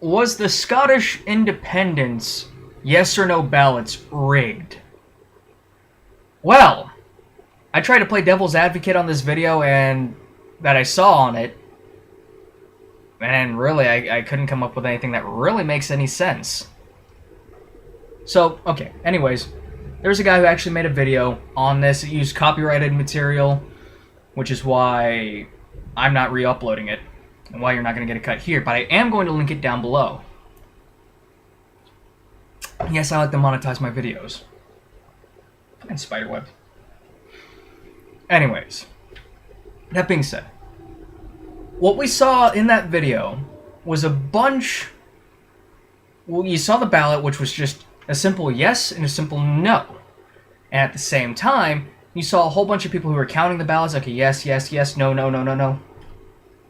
Was the Scottish independence yes or no ballots rigged? Well, I tried to play devil's advocate on this video and that I saw on it, and really I couldn't come up with anything that really makes any sense. So, okay, anyways, there's a guy who actually made a video on this. It used copyrighted material, which is why I'm not re-uploading it, and why you're not going to get a cut here, but I am going to link it down below. Yes, I like to monetize my videos. Fucking spiderweb. Anyways, that being said, what we saw in that video was a bunch... Well, you saw the ballot, which was just a simple yes and a simple no. And at the same time, you saw a whole bunch of people who were counting the ballots, like a yes, yes, yes, no, no, no, no, no.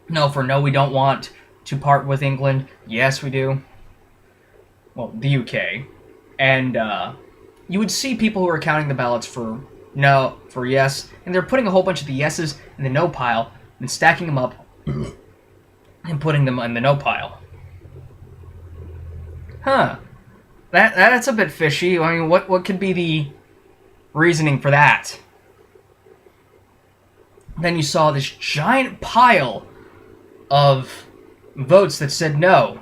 No, for no, we don't want to part with England. Yes, we do. Well, the UK. And you would see people who were counting the ballots for no, for yes, and they're putting a whole bunch of the yeses in the no pile, and stacking them up, and putting them in the no pile. Huh. That's a bit fishy. I mean, what could be the reasoning for that? Then you saw this giant pile of votes that said no.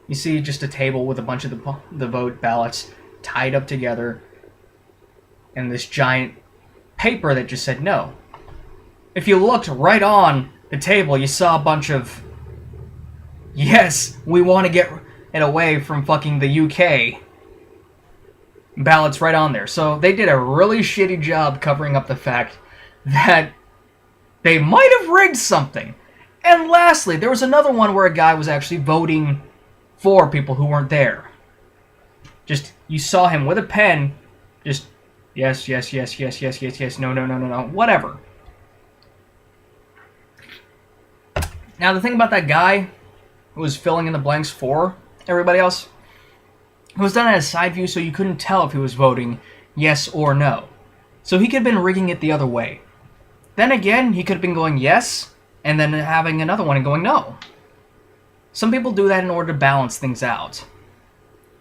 You see just a table with a bunch of the vote ballots tied up together, and this giant paper that just said no. If you looked right on the table, you saw a bunch of yes, we want to get it away from fucking the UK ballots right on there. So they did a really shitty job covering up the fact that they might have rigged something. And lastly, there was another one where a guy was actually voting for people who weren't there. Just, you saw him with a pen, just yes, yes, yes, yes, yes, yes, yes, no, no, no, no, no, whatever. Now, the thing about that guy who was filling in the blanks for everybody else, it was done at a side view, so you couldn't tell if he was voting yes or no. So he could have been rigging it the other way. Then again, he could have been going yes, and then having another one and going no. Some people do that in order to balance things out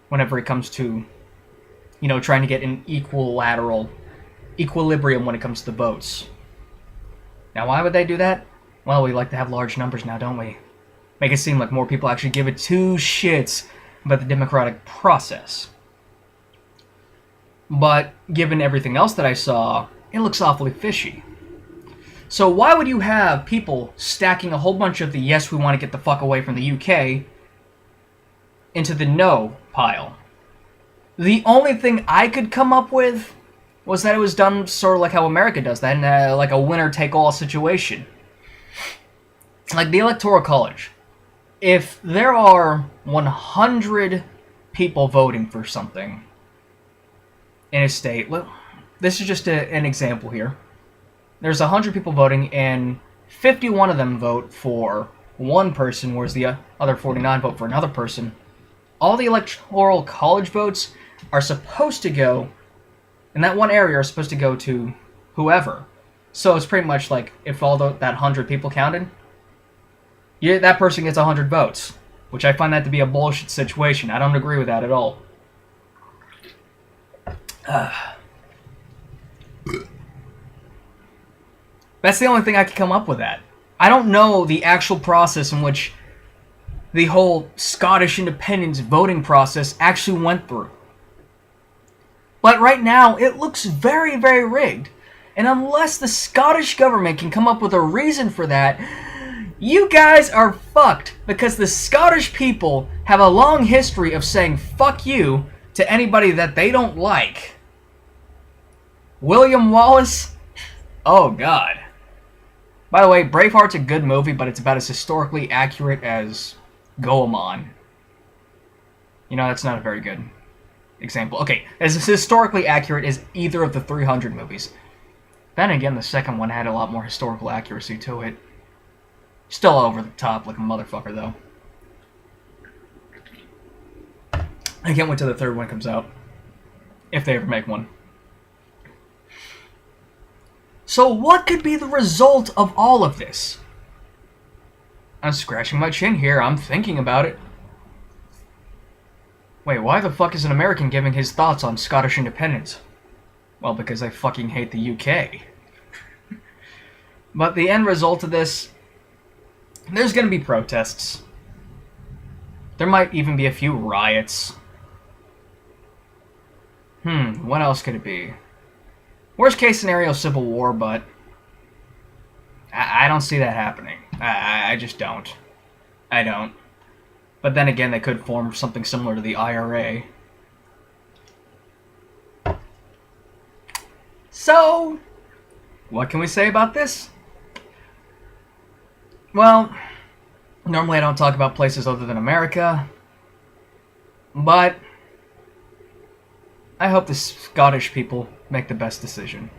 whenever it comes to, you know, trying to get an equilibrium when it comes to the votes. Now, why would they do that? Well, we like to have large numbers now, don't we? Make it seem like more people actually give it two shits about the democratic process. But given everything else that I saw, it looks awfully fishy. So why would you have people stacking a whole bunch of the yes, we want to get the fuck away from the UK into the no pile? The only thing I could come up with was that it was done sort of like how America does that, in like a winner-take-all situation. Like the Electoral College. If there are 100 people voting for something in a state, well, this is just an example here. There's 100 people voting, and 51 of them vote for one person, whereas the other 49 vote for another person. All the Electoral College votes are supposed to go, in that one area, are supposed to go to whoever. So it's pretty much like if all that 100 people counted, yeah, that person gets 100 votes, which I find that to be a bullshit situation. I don't agree with that at all. That's the only thing I could come up with that. I don't know the actual process in which the whole Scottish independence voting process actually went through. But right now, it looks very, very rigged. And unless the Scottish government can come up with a reason for that, you guys are fucked, because the Scottish people have a long history of saying fuck you to anybody that they don't like. William Wallace? Oh god. By the way, Braveheart's a good movie, but it's about as historically accurate as Goemon. You know, that's not a very good example. Okay, as historically accurate as either of the 300 movies. Then again, the second one had a lot more historical accuracy to it. Still over the top like a motherfucker, though. I can't wait till the third one comes out. If they ever make one. So what could be the result of all of this? I'm scratching my chin here. I'm thinking about it. Wait, why the fuck is an American giving his thoughts on Scottish independence? Well, because I fucking hate the UK. But the end result of this, there's gonna be protests. There might even be a few riots. What else could it be? Worst case scenario, civil war, but I don't see that happening. I just don't. I don't. But then again, they could form something similar to the IRA. So, what can we say about this? Well, normally I don't talk about places other than America, but I hope the Scottish people make the best decision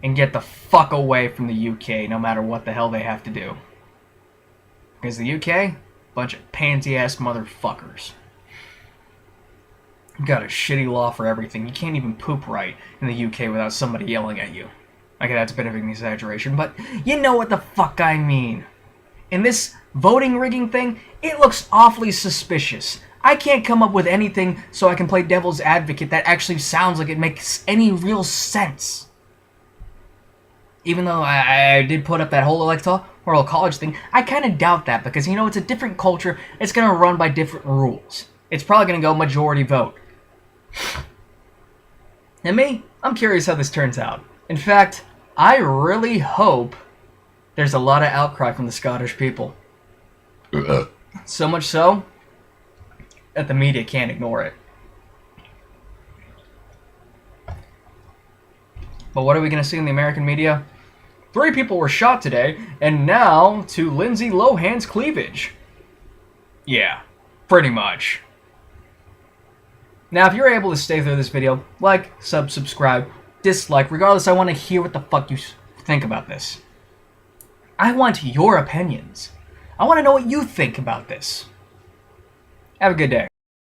and get the fuck away from the UK no matter what the hell they have to do. Because the UK, bunch of pansy-ass motherfuckers. Got a shitty law for everything. You can't even poop right in the UK without somebody yelling at you. Okay, that's a bit of an exaggeration, but you know what the fuck I mean. And this voting rigging thing, it looks awfully suspicious. I can't come up with anything so I can play devil's advocate that actually sounds like it makes any real sense. Even though I did put up that whole electoral college thing, I kind of doubt that because, you know, it's a different culture. It's going to run by different rules. It's probably going to go majority vote. And me, I'm curious how this turns out. In fact, I really hope there's a lot of outcry from the Scottish people. So much so that the media can't ignore it. But what are we going to see in the American media? 3 people were shot today, and now to Lindsay Lohan's cleavage. Yeah, pretty much. Now, if you're able to stay through this video, like, subscribe, dislike, regardless, I want to hear what the fuck you think about this. I want your opinions. I want to know what you think about this. Have a good day.